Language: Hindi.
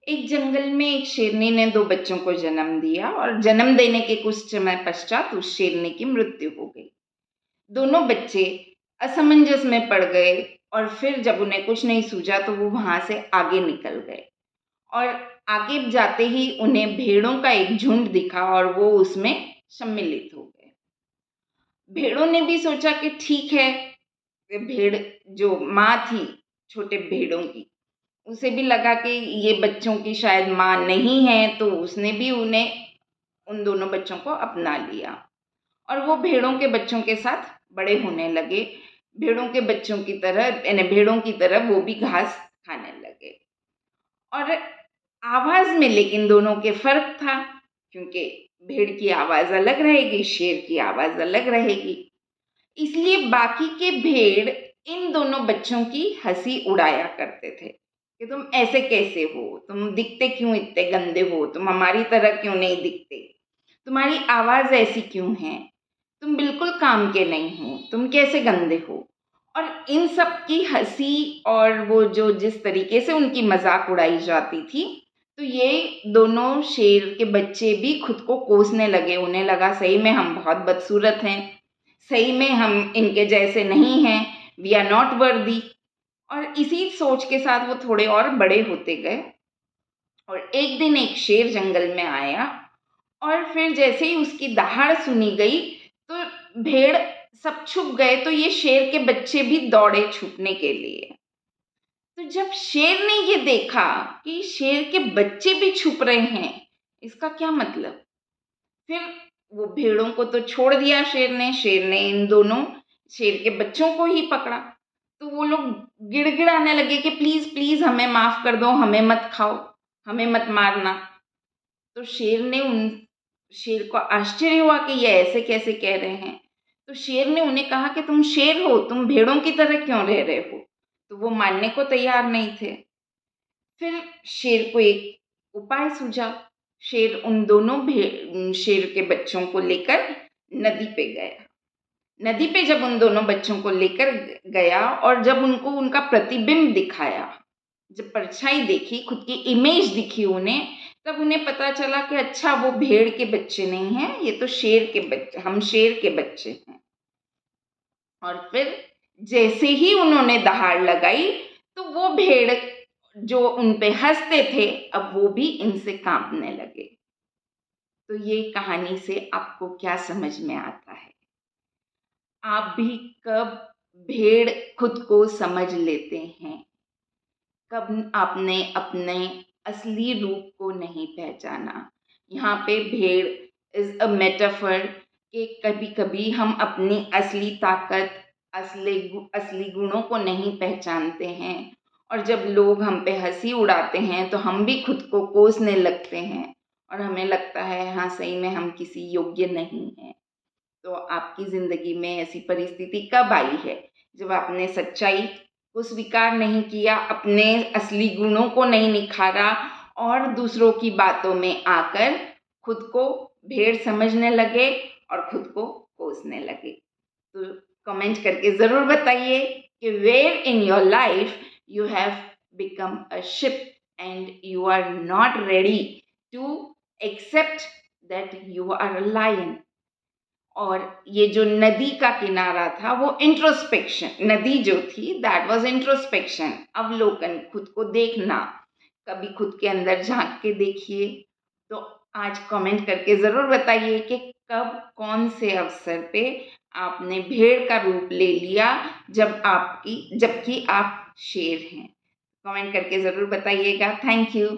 एक जंगल में एक शेरनी ने 2 बच्चों को जन्म दिया और जन्म देने के कुछ समय पश्चात उस शेरनी की मृत्यु हो गई। दोनों बच्चे असमंजस में पड़ गए और फिर जब उन्हें कुछ नहीं सूझा तो वो वहाँ से आगे निकल गए और आगे जाते ही उन्हें भेड़ों का एक झुंड दिखा और वो उसमें सम्मिलित हो गए। भेड़ों ने भी सोचा कि ठीक है, भेड़ जो माँ थी छोटे भेड़ों की, उसे भी लगा कि ये बच्चों की शायद माँ नहीं है, तो उसने भी उन दोनों बच्चों को अपना लिया और वो भेड़ों के बच्चों के साथ बड़े होने लगे। भेड़ों के बच्चों की तरह यानी भेड़ों की तरह वो भी घास खाने लगे और आवाज़ में लेकिन दोनों के फ़र्क था, क्योंकि भेड़ की आवाज़ अलग रहेगी, शेर की आवाज़ अलग रहेगी। इसलिए बाकी के भेड़ इन दोनों बच्चों की हँसी उड़ाया करते थे कि तुम ऐसे कैसे हो? तुम दिखते क्यों इतने गंदे हो? तुम हमारी तरह क्यों नहीं दिखते? तुम्हारी आवाज़ ऐसी क्यों है? तुम बिल्कुल काम के नहीं हो, तुम कैसे गंदे हो? और इन सब की हँसी और वो जो जिस तरीके से उनकी मज़ाक उड़ाई जाती थी, तो ये दोनों शेर के बच्चे भी खुद को कोसने लगे। उन्हें लगा सही में हम बहुत बदसूरत हैं, सही में हम इनके जैसे नहीं हैं, वी आर नॉट वर्दी। और इसी सोच के साथ वो थोड़े और बड़े होते गए और एक दिन एक शेर जंगल में आया और फिर जैसे ही उसकी दहाड़ सुनी गई, तो भेड़ सब छुप गए, तो ये शेर के बच्चे भी दौड़े छुपने के लिए। तो जब शेर ने ये देखा कि शेर के बच्चे भी छुप रहे हैं, इसका क्या मतलब? फिर वो भेड़ों को तो छोड़ दिया शेर ने इन दोनों शेर के बच्चों को ही पकड़ा। तो वो लोग गिड़गिड़ाने लगे कि प्लीज़, प्लीज़ हमें माफ़ कर दो, हमें मत खाओ, हमें मत मारना। तो शेर को आश्चर्य हुआ कि ये ऐसे कैसे कह रहे हैं। तो शेर ने उन्हें कहा कि तुम शेर हो, तुम भेड़ों की तरह क्यों रह रहे हो? तो वो मानने को तैयार नहीं थे। फिर शेर को एक उपाय सूझा। शेर उन दोनों शेर के बच्चों को लेकर नदी पे गया। नदी पे जब उन दोनों बच्चों को लेकर गया और जब उनको उनका प्रतिबिंब दिखाया, जब परछाई देखी, खुद की इमेज दिखी उन्हें, तब उन्हें पता चला कि अच्छा वो भेड़ के बच्चे नहीं हैं, ये तो शेर के बच्चे, हम शेर के बच्चे हैं। और फिर जैसे ही उन्होंने दहाड़ लगाई, तो वो भेड़ जो उन पे हँसते थे, अब वो भी इनसे काँपने लगे। तो ये कहानी से आपको क्या समझ में आता है? आप भी कब भेड़ खुद को समझ लेते हैं? कब आपने अपने असली रूप को नहीं पहचाना? यहाँ पे भेड़ इज़ अ मेटाफर कि कभी-कभी हम अपनी असली ताकत, असली गुणों को नहीं पहचानते हैं और जब लोग हम पे हँसी उड़ाते हैं, तो हम भी खुद को कोसने लगते हैं और हमें लगता है हाँ, सही में हम किसी योग्य नहीं हैं। तो आपकी ज़िंदगी में ऐसी परिस्थिति कब आई है, जब आपने सच्चाई को स्वीकार नहीं किया, अपने असली गुणों को नहीं निखारा और दूसरों की बातों में आकर खुद को भेड़ समझने लगे और खुद को कोसने लगे? तो कमेंट करके ज़रूर बताइए कि where in your life you have become a ship and you are not ready to accept that you are a lion. और ये जो नदी का किनारा था वो इंट्रोस्पेक्शन, नदी जो थी दैट वाज इंट्रोस्पेक्शन, अवलोकन, खुद को देखना। कभी खुद के अंदर झांक के देखिए। तो आज कमेंट करके ज़रूर बताइए कि कब कौन से अवसर पे आपने भेड़ का रूप ले लिया, जबकि आप शेर हैं। कमेंट करके ज़रूर बताइएगा। Thank you.